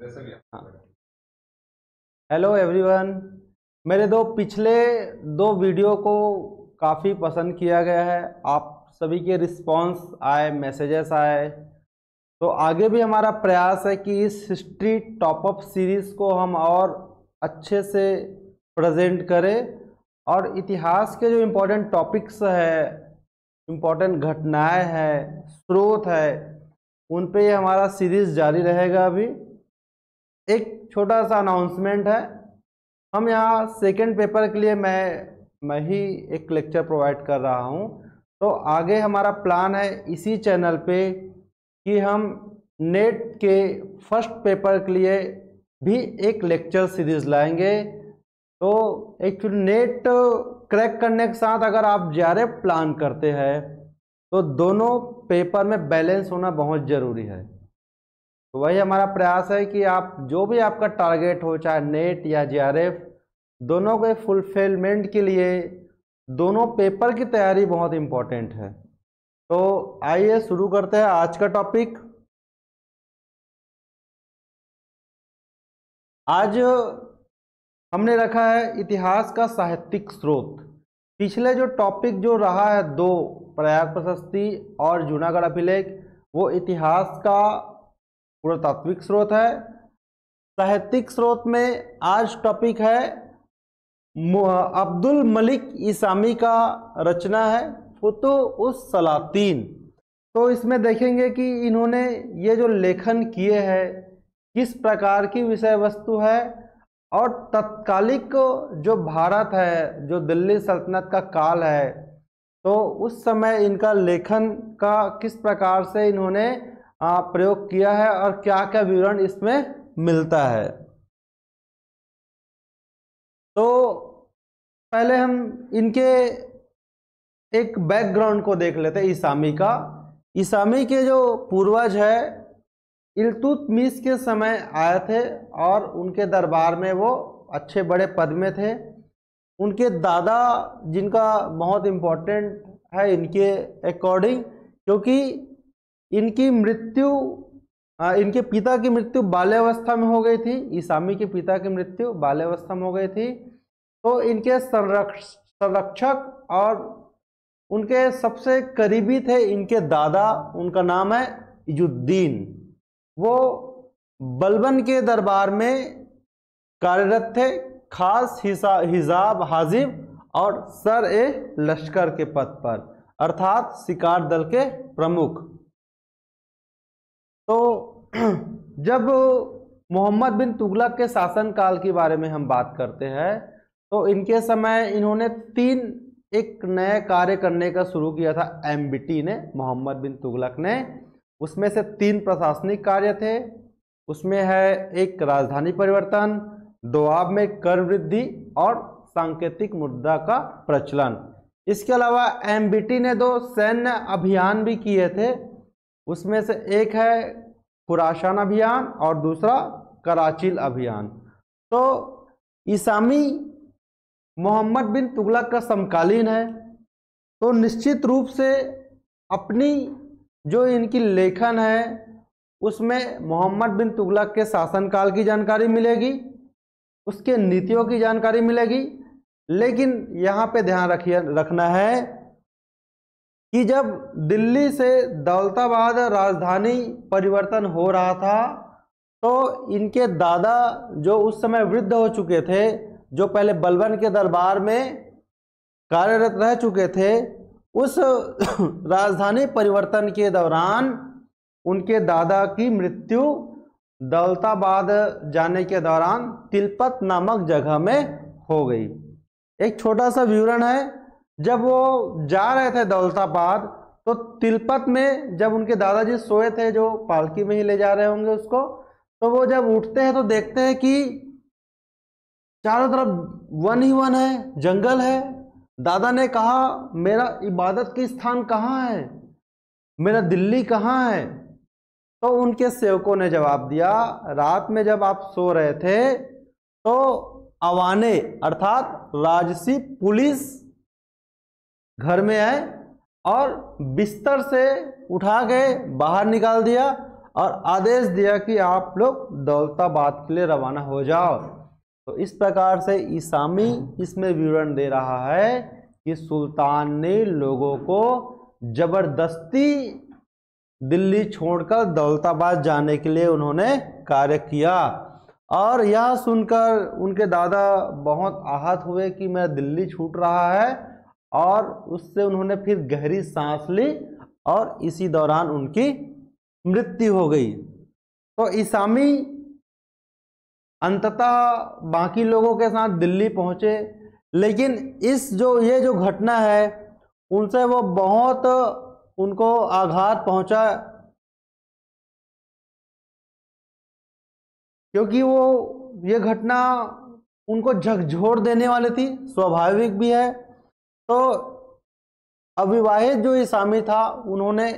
हाँ। Hello everyone, मेरे पिछले दो वीडियो को काफ़ी पसंद किया गया है। आप सभी के रिस्पांस आए, मैसेजेस आए, तो आगे भी हमारा प्रयास है कि इस हिस्ट्री टॉपअप सीरीज़ को हम और अच्छे से प्रेजेंट करें और इतिहास के जो इम्पोर्टेंट टॉपिक्स है, इम्पोर्टेंट घटनाएं हैं, स्रोत है, उन पे ये हमारा सीरीज़ जारी रहेगा। अभी एक छोटा सा अनाउंसमेंट है, हम यहाँ सेकंड पेपर के लिए मैं ही एक लेक्चर प्रोवाइड कर रहा हूँ। तो आगे हमारा प्लान है इसी चैनल पे कि हम नेट के फर्स्ट पेपर के लिए भी एक लेक्चर सीरीज लाएंगे। तो एक नेट क्रैक करने के साथ अगर आप JRF प्लान करते हैं तो दोनों पेपर में बैलेंस होना बहुत ज़रूरी है। तो वही हमारा प्रयास है कि आप जो भी आपका टारगेट हो, चाहे नेट या JRF, दोनों के फुलफिलमेंट के लिए दोनों पेपर की तैयारी बहुत इम्पोर्टेंट है। तो आइए शुरू करते हैं आज का टॉपिक। आज हमने रखा है इतिहास का साहित्यिक स्रोत। पिछले जो टॉपिक जो रहा है, दो, प्रयाग प्रशस्ति और जूनागढ़ अभिलेख, वो इतिहास का पुरातात्विक स्रोत है। साहित्यिक स्रोत में आज टॉपिक है अब्दुल मलिक इसामी का रचना है फुतुह-उस सलातीन। तो इसमें देखेंगे कि इन्होंने ये जो लेखन किए हैं किस प्रकार की विषय वस्तु है और तत्कालिक जो भारत है, जो दिल्ली सल्तनत का काल है, तो उस समय इनका लेखन का किस प्रकार से इन्होंने प्रयोग किया है और क्या क्या विवरण इसमें मिलता है। तो पहले हम इनके एक बैकग्राउंड को देख लेते हैं इसामी का। इसामी के जो पूर्वज है इल्तुतमिश के समय आए थे और उनके दरबार में वो अच्छे बड़े पद में थे। उनके दादा, जिनका बहुत इम्पोर्टेंट है इनके अकॉर्डिंग, क्योंकि इनकी मृत्यु, इनके पिता की मृत्यु बाल्यावस्था में हो गई थी। इसामी के पिता की मृत्यु बाल्यावस्था में हो गई थी। तो इनके संरक्षक और उनके सबसे करीबी थे इनके दादा, उनका नाम है इजुद्दीन। वो बलबन के दरबार में कार्यरत थे, खास हिजाब हाजिब और सर ए लश्कर के पद पर, अर्थात शिकार दल के प्रमुख। तो जब मोहम्मद बिन तुगलक के शासनकाल के बारे में हम बात करते हैं तो इनके समय इन्होंने एक नए कार्य करने का शुरू किया था MBT ने, मोहम्मद बिन तुगलक ने। उसमें से 3 प्रशासनिक कार्य थे। उसमें है एक राजधानी परिवर्तन, दोआब में कर वृद्धि और सांकेतिक मुद्रा का प्रचलन। इसके अलावा MBT ने 2 सैन्य अभियान भी किए थे। उसमें से एक है खुरासान अभियान और दूसरा कराचिल अभियान। तो इसामी मोहम्मद बिन तुगलक का समकालीन है, तो निश्चित रूप से अपनी जो इनकी लेखन है उसमें मोहम्मद बिन तुगलक के शासनकाल की जानकारी मिलेगी, उसके नीतियों की जानकारी मिलेगी। लेकिन यहाँ पे ध्यान रखना है कि जब दिल्ली से दौलताबाद राजधानी परिवर्तन हो रहा था तो इनके दादा, जो उस समय वृद्ध हो चुके थे, जो पहले बलबन के दरबार में कार्यरत रह चुके थे, उस राजधानी परिवर्तन के दौरान उनके दादा की मृत्यु दौलताबाद जाने के दौरान तिलपत नामक जगह में हो गई। एक छोटा सा विवरण है, जब वो जा रहे थे दौलताबाद तो तिलपत में जब उनके दादाजी सोए थे, जो पालकी में ही ले जा रहे होंगे उसको, तो वो जब उठते हैं तो देखते हैं कि चारों तरफ वन ही वन है, जंगल है। दादा ने कहा, मेरा इबादत का स्थान कहाँ है, मेरा दिल्ली कहाँ है? तो उनके सेवकों ने जवाब दिया, रात में जब आप सो रहे थे तो अवाने अर्थात राजसी पुलिस घर में आए और बिस्तर से उठा के बाहर निकाल दिया और आदेश दिया कि आप लोग दौलताबाद के लिए रवाना हो जाओ। तो इस प्रकार से इसामी इसमें विवरण दे रहा है कि सुल्तान ने लोगों को जबरदस्ती दिल्ली छोड़कर दौलताबाद जाने के लिए उन्होंने कार्य किया। और यह सुनकर उनके दादा बहुत आहत हुए कि मेरा दिल्ली छूट रहा है, और उससे उन्होंने फिर गहरी सांस ली और इसी दौरान उनकी मृत्यु हो गई। तो इसामी अंततः बाकी लोगों के साथ दिल्ली पहुंचे, लेकिन ये जो घटना है उनसे वो बहुत उनको आघात पहुंचा, क्योंकि ये घटना उनको झकझोर देने वाली थी, स्वाभाविक भी है। तो अविवाहित जो इसामी था उन्होंने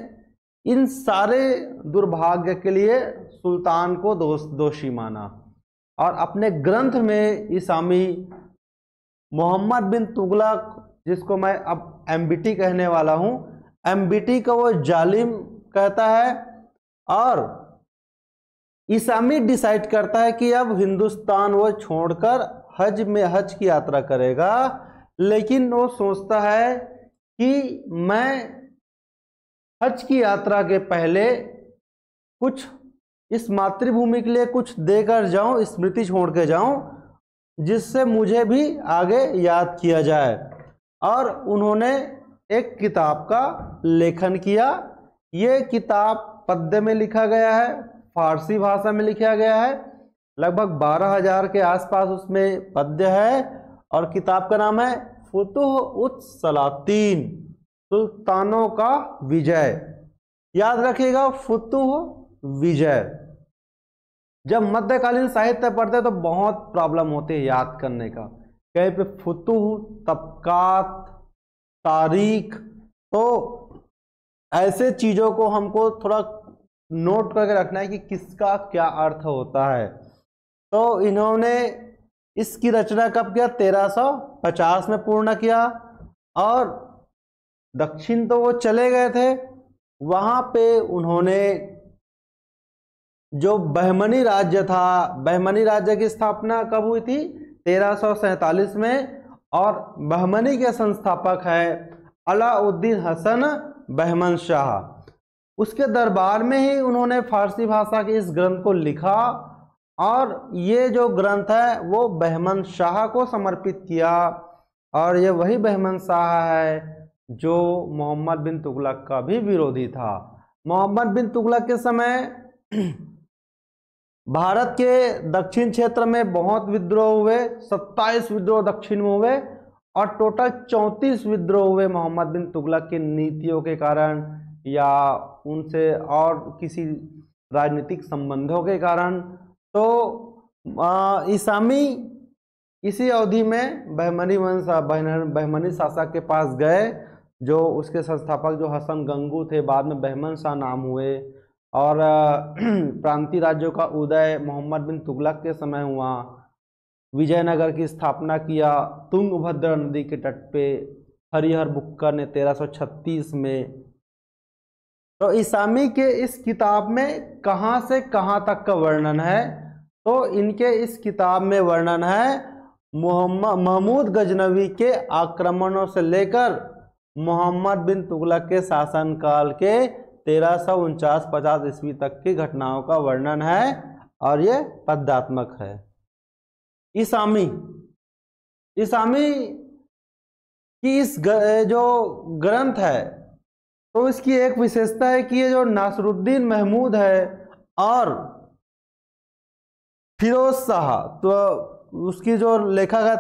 इन सारे दुर्भाग्य के लिए सुल्तान को दोषी माना, और अपने ग्रंथ में इसामी मोहम्मद बिन तुगलक, जिसको मैं अब एमबीटी कहने वाला हूँ, एमबीटी को वो जालिम कहता है। और इसामी डिसाइड करता है कि अब हिंदुस्तान वो छोड़कर हज की यात्रा करेगा, लेकिन वो सोचता है कि मैं हज की यात्रा के पहले कुछ इस मातृभूमि के लिए कुछ देकर जाऊं, स्मृति छोड़ के जाऊं, जिससे मुझे भी आगे याद किया जाए। और उन्होंने एक किताब का लेखन किया। ये किताब पद्य में लिखा गया है, फारसी भाषा में लिखा गया है, लगभग 12,000 के आसपास उसमें पद्य है, और किताब का नाम है फुतुह उस सलातीन, सुल्तानों का विजय। याद रखिएगा, फुतुह विजय। जब मध्यकालीन साहित्य पढ़ते तो बहुत प्रॉब्लम होती है याद करने का, कहीं पे फुतुह, तबकात, तारीख, तो ऐसे चीज़ों को हमको थोड़ा नोट करके रखना है कि किसका क्या अर्थ होता है। तो इन्होंने इसकी रचना कब किया? 1350 में पूर्ण किया। और दक्षिण तो वो चले गए थे, वहाँ पे उन्होंने जो बहमनी राज्य था, बहमनी राज्य की स्थापना कब हुई थी? 1347 में। और बहमनी के संस्थापक है अलाउद्दीन हसन बहमन शाह। उसके दरबार में ही उन्होंने फारसी भाषा के इस ग्रंथ को लिखा, और ये जो ग्रंथ है वो बहमन शाह को समर्पित किया। और ये वही बहमन शाह है जो मोहम्मद बिन तुगलक का भी विरोधी था। मोहम्मद बिन तुगलक के समय भारत के दक्षिण क्षेत्र में बहुत विद्रोह हुए, 27 विद्रोह दक्षिण में हुए, और टोटल 34 विद्रोह हुए मोहम्मद बिन तुगलक की नीतियों के कारण या उनसे और किसी राजनीतिक संबंधों के कारण। तो इसामी इसी अवधि में बहमनी शासक के पास गए, जो उसके संस्थापक जो हसन गंगू थे, बाद में बहमन शाह नाम हुए। और प्रांतीय राज्यों का उदय मोहम्मद बिन तुगलक के समय हुआ। विजयनगर की स्थापना किया तुंगभद्रा नदी के तट पे हरिहर बुक्कर ने 1336 में। तो इसामी के इस किताब में कहाँ से कहाँ तक का वर्णन है? तो इनके इस किताब में वर्णन है महमूद गजनवी के आक्रमणों से लेकर मोहम्मद बिन तुगलक के शासनकाल के 1349-50 ईस्वी तक की घटनाओं का वर्णन है, और ये पद्यात्मक है। इसामी की इस जो ग्रंथ है, तो इसकी एक विशेषता है कि ये जो नासरुद्दीन महमूद है और फिरोज शाह, तो उसकी जो लेखक है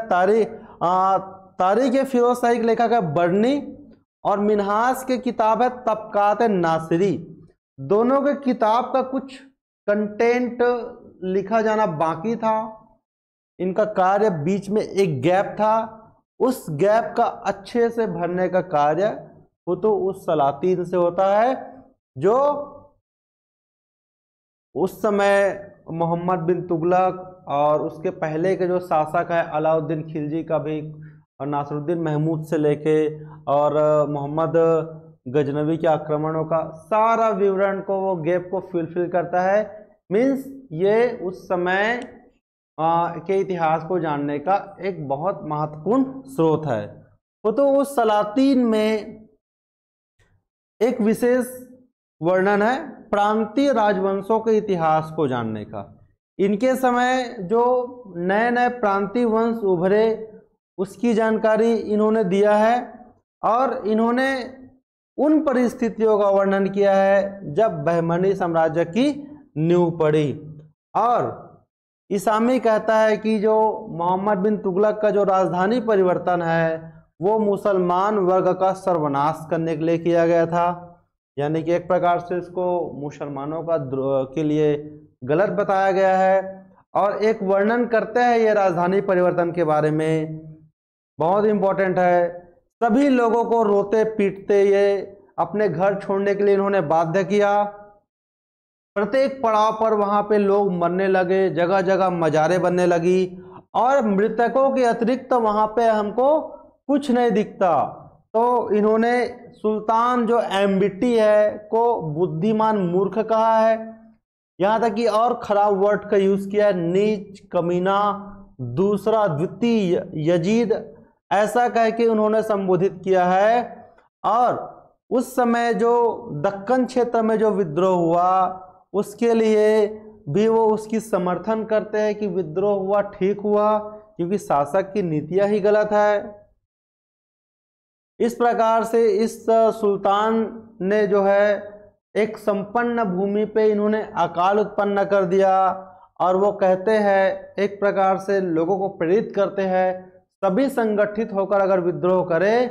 तारीख फिरोज शाही की लेखक है बर्नी, और मिन्हाज के किताब है तबकात नासिरी। दोनों के किताब का कुछ कंटेंट लिखा जाना बाकी था, इनका कार्य बीच में एक गैप था, उस गैप का अच्छे से भरने का कार्य वो तो उस सलातीन से होता है, जो उस समय मोहम्मद बिन तुगलक और उसके पहले के जो शासक है अलाउद्दीन खिलजी का भी, और नासरुद्दीन महमूद से लेके और मोहम्मद गजनवी के आक्रमणों का सारा विवरण को, वो गैप को फिल करता है। मीन्स ये उस समय के इतिहास को जानने का एक बहुत महत्वपूर्ण स्रोत है। तो उस सलातीन में एक विशेष वर्णन है प्रांतीय राजवंशों के इतिहास को जानने का। इनके समय जो नए नए प्रांतीय वंश उभरे उसकी जानकारी इन्होंने दिया है, और इन्होंने उन परिस्थितियों का वर्णन किया है जब बहमनी साम्राज्य की नींव पड़ी। और इसामी कहता है कि जो मोहम्मद बिन तुगलक का जो राजधानी परिवर्तन है वो मुसलमान वर्ग का सर्वनाश करने के लिए किया गया था, यानी कि एक प्रकार से इसको मुसलमानों का के लिए गलत बताया गया है। और एक वर्णन करते हैं ये राजधानी परिवर्तन के बारे में, बहुत इंपॉर्टेंट है। सभी लोगों को रोते पीटते ये अपने घर छोड़ने के लिए इन्होंने बाध्य किया। प्रत्येक पड़ाव पर वहां पे लोग मरने लगे, जगह जगह मजारें बनने लगी, और मृतकों के अतिरिक्त वहां पे हमको कुछ नहीं दिखता। तो इन्होंने सुल्तान जो एम्बिटी है को बुद्धिमान मूर्ख कहा है, यहाँ तक कि और खराब वर्ड का यूज किया है, नीच, कमीना, दूसरा, द्वितीय, यजीद, ऐसा कह के उन्होंने संबोधित किया है। और उस समय जो दक्कन क्षेत्र में जो विद्रोह हुआ उसके लिए भी वो उसकी समर्थन करते हैं कि विद्रोह हुआ ठीक हुआ, क्योंकि शासक की नीतियां ही गलत है। इस प्रकार से इस सुल्तान ने जो है एक संपन्न भूमि पे इन्होंने अकाल उत्पन्न कर दिया, और वो कहते हैं एक प्रकार से लोगों को प्रेरित करते हैं सभी संगठित होकर अगर विद्रोह करे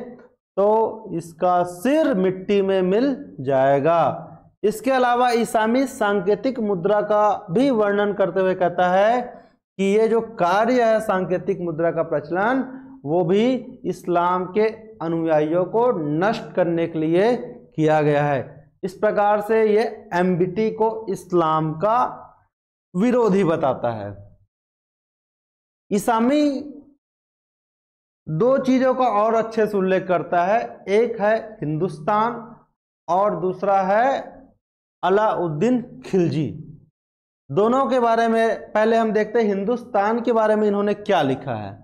तो इसका सिर मिट्टी में मिल जाएगा। इसके अलावा इसामी सांकेतिक मुद्रा का भी वर्णन करते हुए कहता है कि ये जो कार्य है सांकेतिक मुद्रा का प्रचलन वो भी इस्लाम के अनुयायियों को नष्ट करने के लिए किया गया है। इस प्रकार से ये एम्बिटी को इस्लाम का विरोधी बताता है। इसामी दो चीजों का और अच्छे से उल्लेख करता है, एक है हिंदुस्तान और दूसरा है अलाउद्दीन खिलजी। दोनों के बारे में पहले हम देखते हैं हिंदुस्तान के बारे में इन्होंने क्या लिखा है।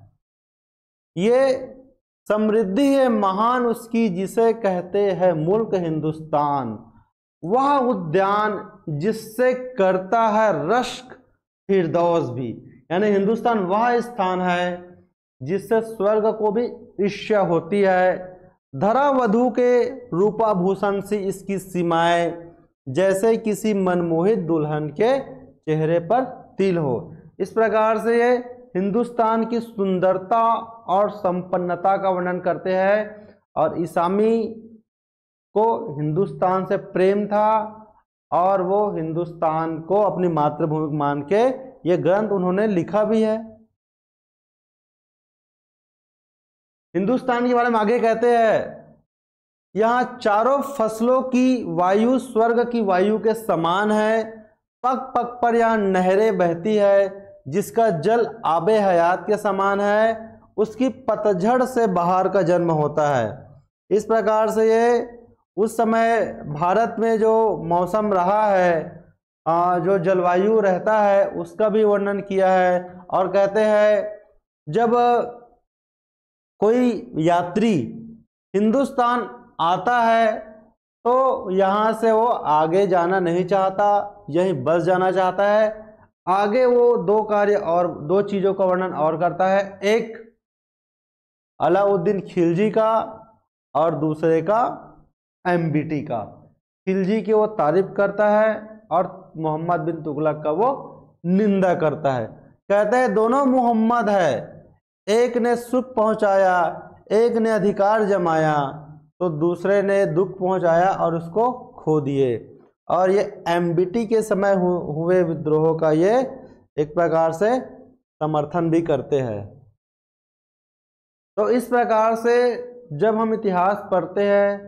ये समृद्धि है महान उसकी जिसे कहते हैं मुल्क हिंदुस्तान, वह उद्यान जिससे करता है रश्क फिरदौस भी, यानी हिंदुस्तान वह स्थान है जिससे स्वर्ग को भी ईर्ष्या होती है। धरा वधु के रूपाभूषण से इसकी सीमाएं जैसे किसी मनमोहित दुल्हन के चेहरे पर तिल हो। इस प्रकार से ये हिंदुस्तान की सुंदरता और संपन्नता का वर्णन करते हैं। और इसामी को हिंदुस्तान से प्रेम था और वो हिंदुस्तान को अपनी मातृभूमि मान के ये ग्रंथ उन्होंने लिखा भी है। हिंदुस्तान के बारे में आगे कहते हैं यहाँ चारों फसलों की वायु स्वर्ग की वायु के समान है, पग पग पर यहाँ नहरें बहती है जिसका जल आबे हयात के समान है, उसकी पतझड़ से बहार का जन्म होता है। इस प्रकार से ये उस समय भारत में जो मौसम रहा है, जो जलवायु रहता है उसका भी वर्णन किया है। और कहते हैं जब कोई यात्री हिंदुस्तान आता है तो यहाँ से वो आगे जाना नहीं चाहता, यहीं बस जाना चाहता है। आगे वो दो कार्य और दो चीज़ों का वर्णन और करता है, एक अलाउद्दीन खिलजी का और दूसरे का एम्बिटी का। खिलजी की वो तारीफ करता है और मोहम्मद बिन तुगलक का वो निंदा करता है। कहते हैं दोनों मोहम्मद है, एक ने सुख पहुंचाया, एक ने अधिकार जमाया, तो दूसरे ने दुख पहुंचाया और उसको खो दिए। और ये एम्बिटी के समय हुए विद्रोहों का ये एक प्रकार से समर्थन भी करते हैं। तो इस प्रकार से जब हम इतिहास पढ़ते हैं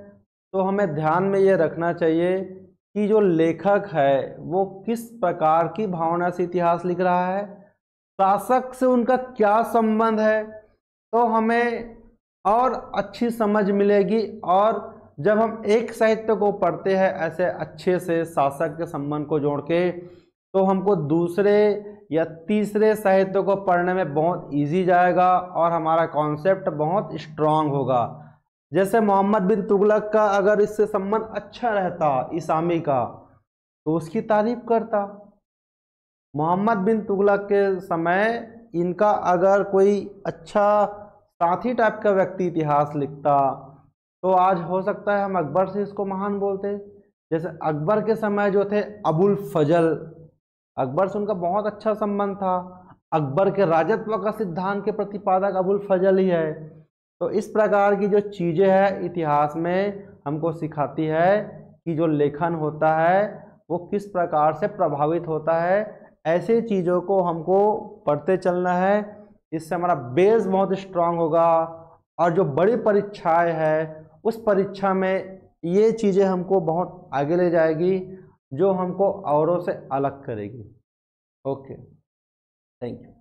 तो हमें ध्यान में ये रखना चाहिए कि जो लेखक है वो किस प्रकार की भावना से इतिहास लिख रहा है, शासक से उनका क्या संबंध है, तो हमें और अच्छी समझ मिलेगी और जब हम एक साहित्य को पढ़ते हैं ऐसे अच्छे से शासक के संबंध को जोड़ के, तो हमको दूसरे या तीसरे साहित्य को पढ़ने में बहुत इजी जाएगा और हमारा कॉन्सेप्ट बहुत स्ट्रांग होगा। जैसे मोहम्मद बिन तुगलक का अगर इससे संबंध अच्छा रहता इसामी का, तो उसकी तारीफ करता। मोहम्मद बिन तुगलक के समय इनका अगर कोई अच्छा साथी टाइप का व्यक्ति इतिहास लिखता, तो आज हो सकता है हम अकबर से इसको महान बोलते। जैसे अकबर के समय जो थे अबुल फजल, अकबर से उनका बहुत अच्छा संबंध था। अकबर के राजत्व का सिद्धांत के प्रतिपादक अबुल फजल ही है। तो इस प्रकार की जो चीज़ें हैं इतिहास में हमको सिखाती है कि जो लेखन होता है वो किस प्रकार से प्रभावित होता है। ऐसे चीज़ों को हमको पढ़ते चलना है, इससे हमारा बेस बहुत स्ट्रांग होगा और जो बड़ी परीक्षाएं है उस परीक्षा में ये चीज़ें हमको बहुत आगे ले जाएगी, जो हमको औरों से अलग करेगी। Okay, thank you.